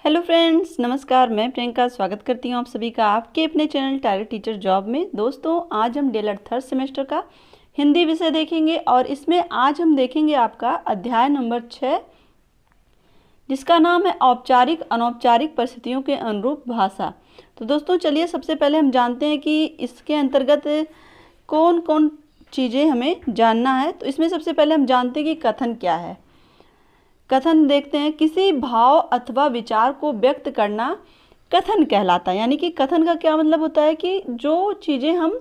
Hello friends, नमस्कार। मैं प्रियंका स्वागत करती हूँ आप सभी का आपके अपने चैनल टारगेट टीचर जॉब में। दोस्तों, आज हम डीएलएड थर्ड सेमेस्टर का हिंदी विषय देखेंगे और इसमें आज हम देखेंगे आपका अध्याय नंबर 6, जिसका नाम है औपचारिक अनौपचारिक परिस्थितियों के अनुरूप भाषा। तो दोस्तों चलिए सबसे पहले हम जानते हैं कि इसके अंतर्गत कौन कौन चीज़ें हमें जानना है। तो इसमें सबसे पहले हम जानते हैं कि कथन क्या है। कथन देखते हैं, किसी भाव अथवा विचार को व्यक्त करना कथन कहलाता है। यानी कि कथन का क्या मतलब होता है कि जो चीज़ें हम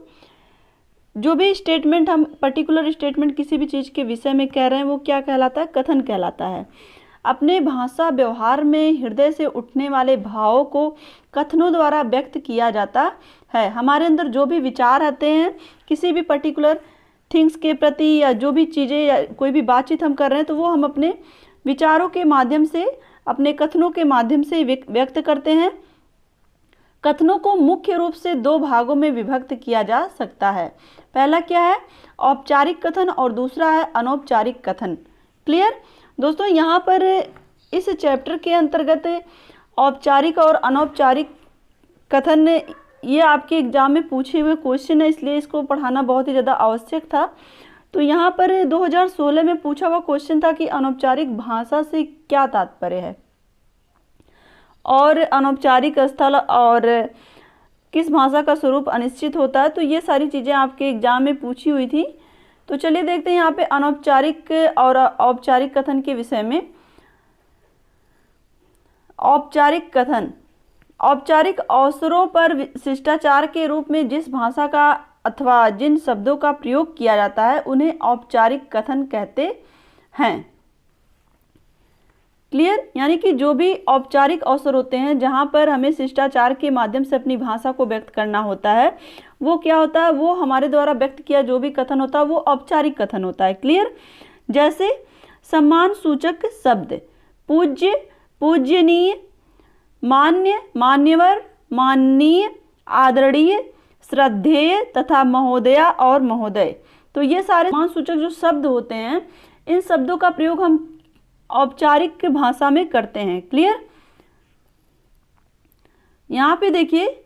जो भी स्टेटमेंट हम पर्टिकुलर स्टेटमेंट किसी भी चीज़ के विषय में कह रहे हैं वो क्या कहलाता है, कथन कहलाता है। अपने भाषा व्यवहार में हृदय से उठने वाले भावों को कथनों द्वारा व्यक्त किया जाता है। हमारे अंदर जो भी विचार आते हैं किसी भी पर्टिकुलर थिंग्स के प्रति या जो भी चीज़ें या कोई भी बातचीत हम कर रहे हैं तो वो हम अपने विचारों के माध्यम से, अपने कथनों के माध्यम से व्यक्त करते हैं। कथनों को मुख्य रूप से दो भागों में विभक्त किया जा सकता है। पहला क्या है, औपचारिक कथन, और दूसरा है अनौपचारिक कथन। क्लियर दोस्तों, यहाँ पर इस चैप्टर के अंतर्गत औपचारिक और अनौपचारिक कथन ये आपके एग्जाम में पूछे हुए क्वेश्चन है, इसलिए इसको पढ़ाना बहुत ही ज़्यादा आवश्यक था। तो यहाँ पर 2016 में पूछा हुआ क्वेश्चन था कि अनौपचारिक भाषा से क्या तात्पर्य है और अनौपचारिक स्थल और किस भाषा का स्वरूप अनिश्चित होता है। तो ये सारी चीज़ें आपके एग्जाम में पूछी हुई थी। तो चलिए देखते हैं यहाँ पे अनौपचारिक और औपचारिक कथन के विषय में। औपचारिक कथन औपचारिक अवसरों पर शिष्टाचार के रूप में जिस भाषा का अथवा जिन शब्दों का प्रयोग किया जाता है उन्हें औपचारिक कथन कहते हैं। क्लियर, यानी कि जो भी औपचारिक अवसर होते हैं जहां पर हमें शिष्टाचार के माध्यम से अपनी भाषा को व्यक्त करना होता है वो क्या होता है, वो हमारे द्वारा व्यक्त किया जो भी कथन होता है वो औपचारिक कथन होता है। क्लियर, जैसे सम्मान सूचक शब्द पूज्य, पूज्यनीय, मान्य, मान्यवर, माननीय, आदरणीय, श्रद्धेय तथा महोदया और महोदय। तो ये सारे सम्मान सूचक जो शब्द होते हैं इन शब्दों का प्रयोग हम औपचारिक भाषा में करते हैं। क्लियर, यहाँ पे देखिए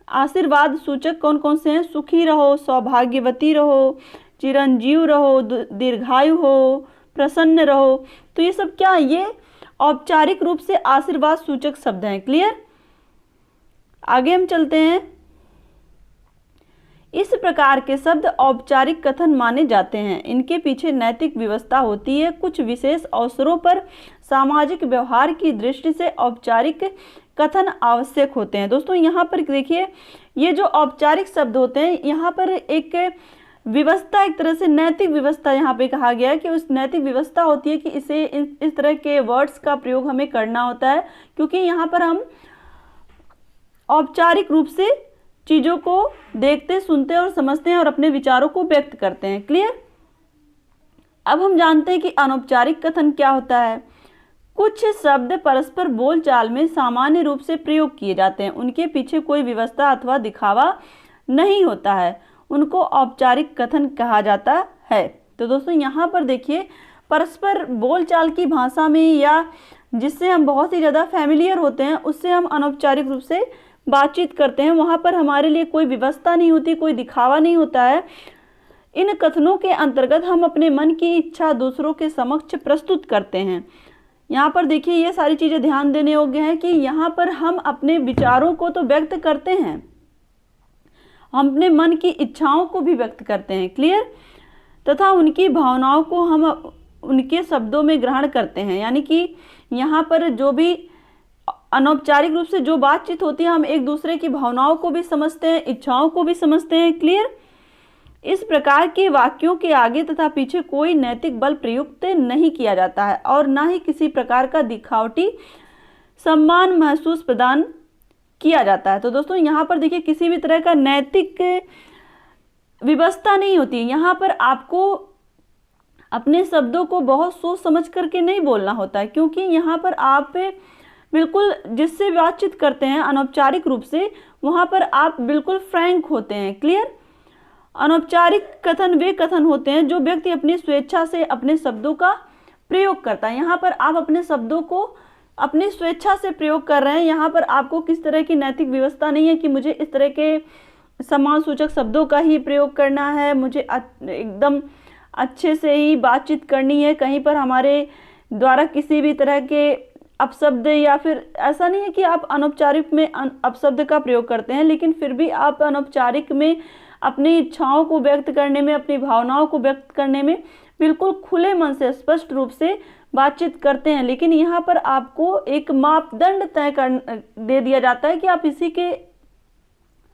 आशीर्वाद सूचक कौन कौन से हैं, सुखी रहो, सौभाग्यवती रहो, चिरंजीव रहो, दीर्घायु हो, प्रसन्न रहो। तो ये सब क्या है, ये औपचारिक रूप से आशीर्वाद सूचक शब्द हैं। क्लियर, आगे हम चलते हैं। इस प्रकार के शब्द औपचारिक कथन माने जाते हैं। इनके पीछे नैतिक व्यवस्था होती है। कुछ विशेष अवसरों पर सामाजिक व्यवहार की दृष्टि से औपचारिक कथन आवश्यक होते हैं। दोस्तों यहाँ पर देखिए, ये जो औपचारिक शब्द होते हैं यहाँ पर एक व्यवस्था, एक तरह से नैतिक व्यवस्था यहाँ पे कहा गया है कि उस नैतिक व्यवस्था होती है कि इसे इस तरह के वर्ड्स का प्रयोग हमें करना होता है, क्योंकि यहाँ पर हम औपचारिक रूप से चीज़ों को देखते, सुनते और समझते हैं और अपने विचारों को व्यक्त करते हैं। क्लियर, अब हम जानते हैं कि अनौपचारिक कथन क्या होता है। कुछ शब्द परस्पर बोलचाल में सामान्य रूप से प्रयोग किए जाते हैं, उनके पीछे कोई व्यवस्था अथवा दिखावा नहीं होता है, उनको औपचारिक कथन कहा जाता है। तो दोस्तों यहाँ पर देखिए, परस्पर बोलचाल की भाषा में या जिससे हम बहुत ही ज़्यादा फैमिलियर होते हैं उससे हम अनौपचारिक रूप से बातचीत करते हैं। वहाँ पर हमारे लिए कोई व्यवस्था नहीं होती, कोई दिखावा नहीं होता है। इन कथनों के अंतर्गत हम अपने मन की इच्छा दूसरों के समक्ष प्रस्तुत करते हैं। यहाँ पर देखिए ये सारी चीज़ें ध्यान देने योग्य हैं कि यहाँ पर हम अपने विचारों को तो व्यक्त करते हैं, हम अपने मन की इच्छाओं को भी व्यक्त करते हैं। क्लियर, तथा उनकी भावनाओं को हम उनके शब्दों में ग्रहण करते हैं। यानी कि यहाँ पर जो भी अनौपचारिक रूप से जो बातचीत होती है हम एक दूसरे की भावनाओं को भी समझते हैं, इच्छाओं को भी समझते हैं। क्लियर, इस प्रकार के वाक्यों के आगे तथा पीछे कोई नैतिक बल प्रयुक्त नहीं किया जाता है और ना ही किसी प्रकार का दिखावटी सम्मान महसूस प्रदान किया जाता है। तो दोस्तों यहाँ पर देखिए किसी भी तरह का नैतिक व्यवस्था नहीं होती। यहाँ पर आपको अपने शब्दों को बहुत सोच समझ करके नहीं बोलना होता है, क्योंकि यहाँ पर आप बिल्कुल जिससे बातचीत करते हैं अनौपचारिक रूप से वहाँ पर आप बिल्कुल फ्रैंक होते हैं। क्लियर, अनौपचारिक कथन वे कथन होते हैं जो व्यक्ति अपनी स्वेच्छा से अपने शब्दों का प्रयोग करता है। यहाँ पर आप अपने शब्दों को अपनी स्वेच्छा से प्रयोग कर रहे हैं। यहाँ पर आपको किस तरह की नैतिक व्यवस्था नहीं है कि मुझे इस तरह के सम्मान सूचक शब्दों का ही प्रयोग करना है, मुझे एकदम अच्छे से ही बातचीत करनी है, कहीं पर हमारे द्वारा किसी भी तरह के अपशब्द या फिर ऐसा नहीं है कि आप अनौपचारिक में अपशब्द का प्रयोग करते हैं, लेकिन फिर भी आप अनौपचारिक में अपनी इच्छाओं को व्यक्त करने में, अपनी भावनाओं को व्यक्त करने में बिल्कुल खुले मन से स्पष्ट रूप से बातचीत करते हैं। लेकिन यहाँ पर आपको एक मापदंड तय कर दे दिया जाता है कि आप इसी के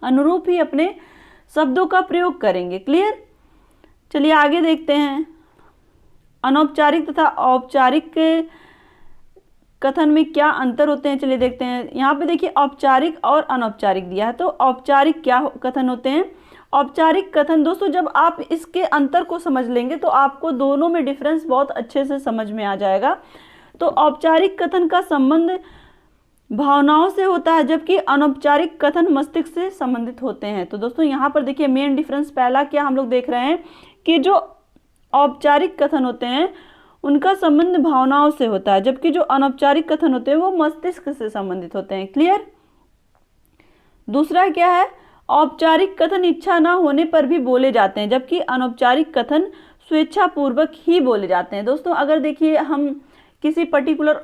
अनुरूप ही अपने शब्दों का प्रयोग करेंगे। क्लियर? चलिए आगे देखते हैं। अनौपचारिक तथा औपचारिक कथन में क्या अंतर होते हैं, चलिए देखते हैं। यहाँ पे देखिए औपचारिक और अनौपचारिक दिया है। तो औपचारिक क्या कथन होते हैं? औपचारिक कथन दोस्तों, जब आप इसके अंतर को समझ लेंगे तो आपको दोनों में डिफरेंस बहुत अच्छे से समझ में आ जाएगा। तो औपचारिक कथन का संबंध भावनाओं से होता है, जबकि अनौपचारिक कथन मस्तिष्क से संबंधित होते हैं। तो दोस्तों यहाँ पर देखिए मेन डिफरेंस पहला क्या हम लोग देख रहे हैं कि जो औपचारिक कथन होते हैं उनका संबंध भावनाओं से होता है, जबकि जो अनौपचारिक कथन होते हैं वो मस्तिष्क से संबंधित होते हैं। क्लियर? दूसरा क्या है? औपचारिक कथन इच्छा ना होने पर भी बोले जाते हैं, जबकि अनौपचारिक कथन स्वेच्छापूर्वक ही बोले जाते हैं। दोस्तों अगर देखिए हम किसी पर्टिकुलर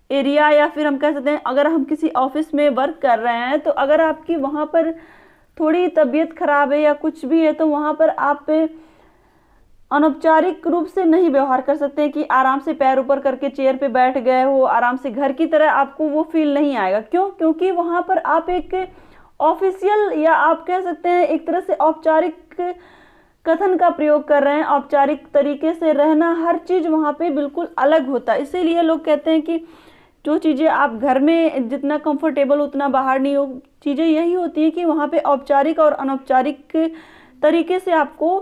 एरिया या फिर हम कह सकते हैं अगर हम किसी ऑफिस में वर्क कर रहे हैं, तो अगर आपकी वहाँ पर थोड़ी तबीयत खराब है या कुछ भी है, तो वहाँ पर आप अनौपचारिक रूप से नहीं व्यवहार कर सकते हैं कि आराम से पैर ऊपर करके चेयर पे बैठ गए हो, आराम से घर की तरह आपको वो फील नहीं आएगा। क्यों? क्योंकि वहाँ पर आप एक ऑफिशियल या आप कह सकते हैं एक तरह से औपचारिक कथन का प्रयोग कर रहे हैं। औपचारिक तरीके से रहना, हर चीज़ वहाँ पे बिल्कुल अलग होता है। इसीलिए लोग कहते हैं कि जो चीज़ें आप घर में जितना कंफर्टेबल उतना बाहर नहीं हो। चीज़ें यही होती हैं कि वहाँ पे औपचारिक और अनौपचारिक तरीके से आपको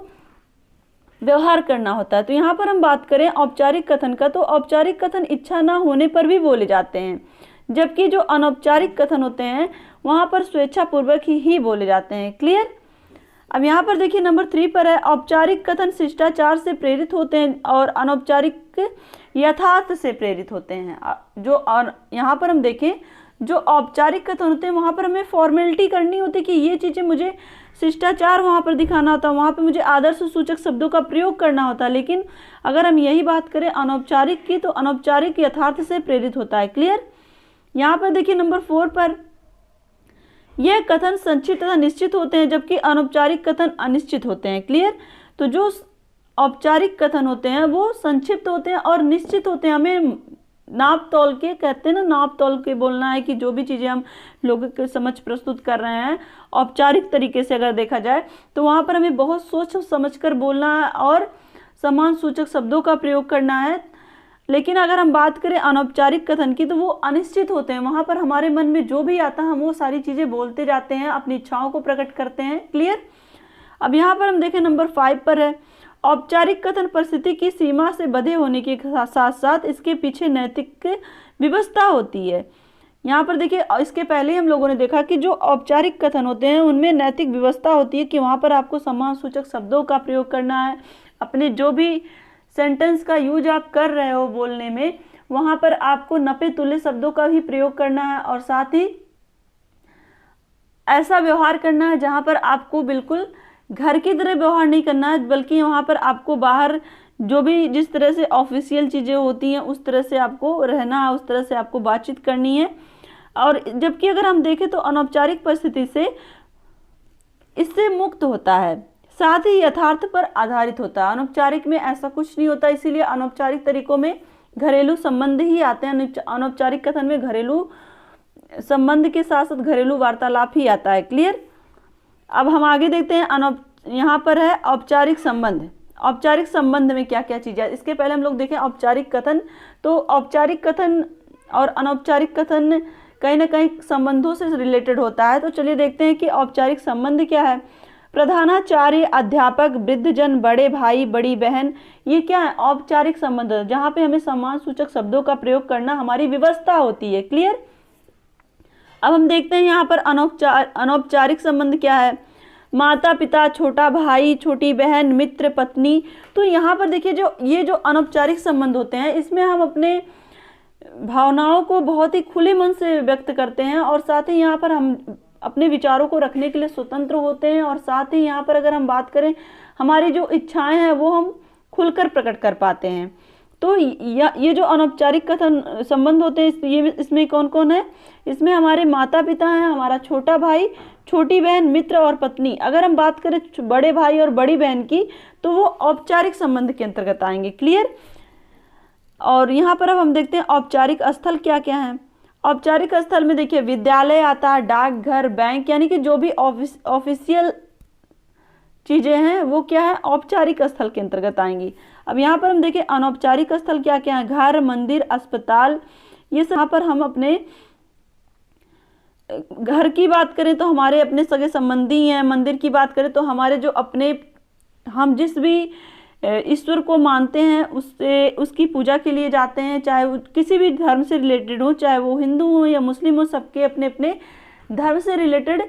व्यवहार करना होता है। तो यहाँ पर हम बात करें औपचारिक कथन का, तो औपचारिक कथन इच्छा ना होने पर भी बोले जाते हैं, जबकि जो अनौपचारिक कथन होते हैं वहाँ पर स्वेच्छापूर्वक ही बोले जाते हैं। क्लियर? अब यहाँ पर देखिए नंबर 3 पर है, औपचारिक कथन शिष्टाचार से प्रेरित होते हैं और अनौपचारिक यथार्थ से प्रेरित होते हैं। जो और यहाँ पर हम देखें जो औपचारिक कथन होते हैं वहाँ पर हमें फॉर्मेलिटी करनी होती है कि ये चीज़ें मुझे शिष्टाचार वहाँ पर दिखाना होता है, वहाँ पर मुझे आदर्श सूचक शब्दों का प्रयोग करना होता है। लेकिन अगर हम यही बात करें अनौपचारिक की, तो अनौपचारिक यथार्थ से प्रेरित होता है। क्लियर? यहाँ पर देखिए नंबर 4 पर, यह कथन संचित तथा निश्चित होते हैं, जबकि अनौपचारिक कथन अनिश्चित होते हैं। क्लियर? तो जो औपचारिक कथन होते हैं वो संक्षिप्त होते हैं और निश्चित होते हैं। हमें नाप तौल के कहते हैं ना, नाप तौल के बोलना है कि जो भी चीज़ें हम लोगों के समझ प्रस्तुत कर रहे हैं औपचारिक तरीके से अगर देखा जाए, तो वहाँ पर हमें बहुत सोच समझ कर बोलना है और सम्मान सूचक शब्दों का प्रयोग करना है। लेकिन अगर हम बात करें अनौपचारिक कथन की, तो वो अनिश्चित होते हैं। वहाँ पर हमारे मन में जो भी आता है हम वो सारी चीज़ें बोलते जाते हैं, अपनी इच्छाओं को प्रकट करते हैं। क्लियर? अब यहाँ पर हम देखें नंबर 5 पर है, औपचारिक कथन परिस्थिति की सीमा से बंधे होने के साथ साथ इसके पीछे नैतिक व्यवस्था होती है। यहाँ पर देखिए इसके पहले हम लोगों ने देखा कि जो औपचारिक कथन होते हैं उनमें नैतिक व्यवस्था होती है कि वहाँ पर आपको सम्मान सूचक शब्दों का प्रयोग करना है। अपने जो भी सेंटेंस का यूज आप कर रहे हो बोलने में, वहाँ पर आपको नपे तुल्य शब्दों का ही प्रयोग करना है और साथ ही ऐसा व्यवहार करना है जहाँ पर आपको बिल्कुल घर की तरह व्यवहार नहीं करना है, बल्कि वहाँ पर आपको बाहर जो भी जिस तरह से ऑफिशियल चीज़ें होती हैं उस तरह से आपको रहना है, उस तरह से आपको बातचीत करनी है। और जबकि अगर हम देखें तो अनौपचारिक परिस्थिति से इससे मुक्त होता है, साथ ही यथार्थ पर आधारित होता है। अनौपचारिक में ऐसा कुछ नहीं होता, इसीलिए अनौपचारिक तरीकों में घरेलू संबंध ही आते हैं। अनौपचारिक कथन में घरेलू संबंध के साथ साथ घरेलू वार्तालाप ही आता है। क्लियर? अब हम आगे देखते हैं यहाँ पर है औपचारिक संबंध। औपचारिक संबंध में क्या क्या चीज़ें है, इसके पहले हम लोग देखें औपचारिक कथन। तो औपचारिक कथन और अनौपचारिक कथन कहीं ना कहीं संबंधों से रिलेटेड होता है। तो चलिए देखते हैं कि औपचारिक संबंध क्या है। प्रधानाचार्य, अध्यापक, वृद्धजन, बड़े भाई, बड़ी बहन, ये क्या है? औपचारिक संबंध, जहाँ पे हमें सम्मान सूचक शब्दों का प्रयोग करना हमारी व्यवस्था होती है। क्लियर? अब हम देखते हैं यहाँ पर अनौपचारिक संबंध क्या है। माता पिता, छोटा भाई, छोटी बहन, मित्र, पत्नी। तो यहाँ पर देखिए जो अनौपचारिक संबंध होते हैं इसमें हम अपने भावनाओं को बहुत ही खुले मन से व्यक्त करते हैं और साथ ही यहाँ पर हम अपने विचारों को रखने के लिए स्वतंत्र होते हैं। और साथ ही यहाँ पर अगर हम बात करें, हमारी जो इच्छाएं हैं वो हम खुलकर प्रकट कर पाते हैं। तो ये जो अनौपचारिक कथन संबंध होते हैं, ये इसमें कौन कौन है? इसमें हमारे माता पिता हैं, हमारा छोटा भाई, छोटी बहन, मित्र और पत्नी। अगर हम बात करें बड़े भाई और बड़ी बहन की, तो वो औपचारिक संबंध के अंतर्गत आएंगे। क्लियर? और यहाँ पर अब हम देखते हैं औपचारिक स्थल क्या क्या है। औपचारिक स्थल में देखिए विद्यालय आता है, डाकघर, बैंक, यानी कि जो भी ऑफिशियल चीजें हैं वो क्या है? औपचारिक स्थल के अंतर्गत आएंगी। अब यहाँ पर हम देखें अनौपचारिक स्थल क्या क्या है। घर, मंदिर, अस्पताल, ये सब। यहाँ पर हम अपने घर की बात करें तो हमारे अपने सगे संबंधी हैं। मंदिर की बात करें तो हमारे जो अपने, हम जिस भी ईश्वर को मानते हैं उससे उसकी पूजा के लिए जाते हैं, चाहे वो किसी भी धर्म से रिलेटेड हो, चाहे वो हिंदू हो या मुस्लिम हो, सबके अपने अपने धर्म से रिलेटेड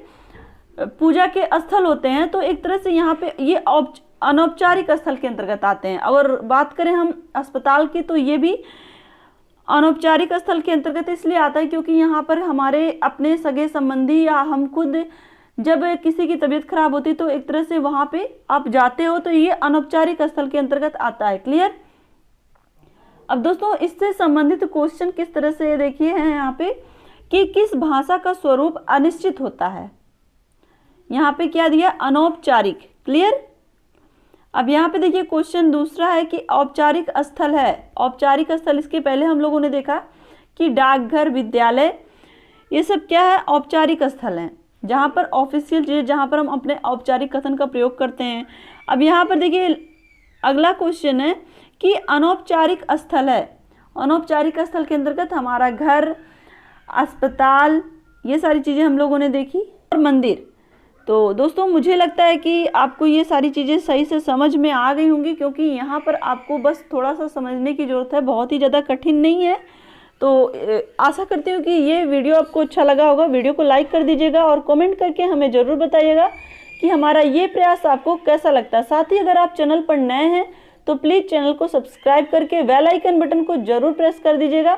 पूजा के स्थल होते हैं। तो एक तरह से यहाँ पे ये अनौपचारिक स्थल के अंतर्गत आते हैं। अगर बात करें हम अस्पताल की, तो ये भी अनौपचारिक स्थल के अंतर्गत इसलिए आता है क्योंकि यहाँ पर हमारे अपने सगे संबंधी या हम खुद जब किसी की तबीयत खराब होती तो एक तरह से वहां पे आप जाते हो, तो ये अनौपचारिक स्थल के अंतर्गत आता है। क्लियर? अब दोस्तों इससे संबंधित क्वेश्चन किस तरह से देखिए हैं यहाँ पे कि किस भाषा का स्वरूप अनिश्चित होता है। यहाँ पे क्या दिया? अनौपचारिक। क्लियर? अब यहाँ पे देखिए क्वेश्चन दूसरा है कि औपचारिक स्थल है। औपचारिक स्थल, इसके पहले हम लोगों ने देखा कि डाकघर, विद्यालय, ये सब क्या है? औपचारिक स्थल हैं, जहाँ पर ऑफिशियल चीज़, जहाँ पर हम अपने औपचारिक कथन का प्रयोग करते हैं। अब यहाँ पर देखिए अगला क्वेश्चन है कि अनौपचारिक स्थल है। अनौपचारिक स्थल के अंतर्गत हमारा घर, अस्पताल, ये सारी चीज़ें हम लोगों ने देखी, और मंदिर। तो दोस्तों मुझे लगता है कि आपको ये सारी चीज़ें सही से समझ में आ गई होंगी, क्योंकि यहाँ पर आपको बस थोड़ा सा समझने की ज़रूरत है, बहुत ही ज़्यादा कठिन नहीं है। तो आशा करती हूँ कि ये वीडियो आपको अच्छा लगा होगा। वीडियो को लाइक कर दीजिएगा और कमेंट करके हमें ज़रूर बताइएगा कि हमारा ये प्रयास आपको कैसा लगता है। साथ ही अगर आप चैनल पर नए हैं तो प्लीज़ चैनल को सब्सक्राइब करके बेल आइकन बटन को ज़रूर प्रेस कर दीजिएगा,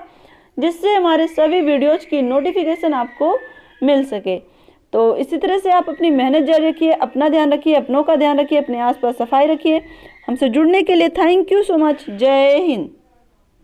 जिससे हमारे सभी वीडियोज़ की नोटिफिकेशन आपको मिल सके। तो इसी तरह से आप अपनी मेहनत जारी रखिए, अपना ध्यान रखिए, अपनों का ध्यान रखिए, अपने आसपास सफाई रखिए। हमसे जुड़ने के लिए थैंक यू सो मच। जय हिंद।